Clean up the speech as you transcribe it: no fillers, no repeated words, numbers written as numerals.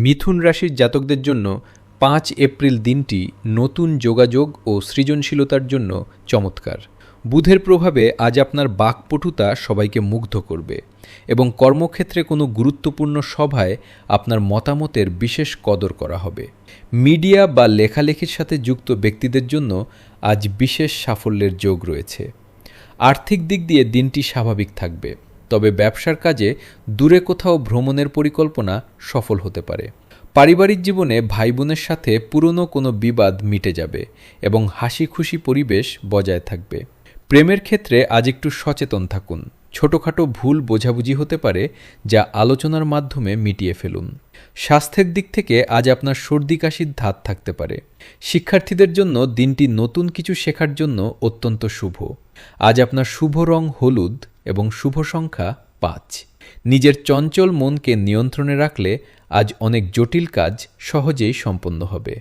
মিথুন রাশির জাতকদের জন্য ৫ এপ্রিল দিনটি নতুন যোগাযোগ ও সৃজনশীলতার জন্য চমৎকার। বুধের প্রভাবে আজ আপনার বাকপটুতা সবাইকে মুগ্ধ করবে এবং কর্মক্ষেত্রে কোনো গুরুত্বপূর্ণ সভায় আপনার মতামতের বিশেষ কদর করা হবে। মিডিয়া বা লেখালেখির সাথে যুক্ত ব্যক্তিদের জন্য আজ বিশেষ সাফল্যের যোগ রয়েছে। আর্থিক দিক দিয়ে দিনটি স্বাভাবিক থাকবে, তবে ব্যবসার কাজে দূরে কোথাও ভ্রমণের পরিকল্পনা সফল হতে পারে। পারিবারিক জীবনে ভাই বোনের সাথে পুরনো কোনো বিবাদ মিটে যাবে এবং হাসি খুশি পরিবেশ বজায় থাকবে। প্রেমের ক্ষেত্রে আজ একটু সচেতন থাকুন। ছোটখাটো ভুল বোঝাবুঝি হতে পারে, যা আলোচনার মাধ্যমে মিটিয়ে ফেলুন। স্বাস্থ্যের দিক থেকে আজ আপনার সর্দি কাশির ধাত থাকতে পারে। শিক্ষার্থীদের জন্য দিনটি নতুন কিছু শেখার জন্য অত্যন্ত শুভ। আজ আপনার শুভ রং হলুদ এবং শুভ সংখ্যা ৫। নিজের চঞ্চল মনকে নিয়ন্ত্রণে রাখলে আজ অনেক জটিল কাজ সহজেই সম্পন্ন হবে।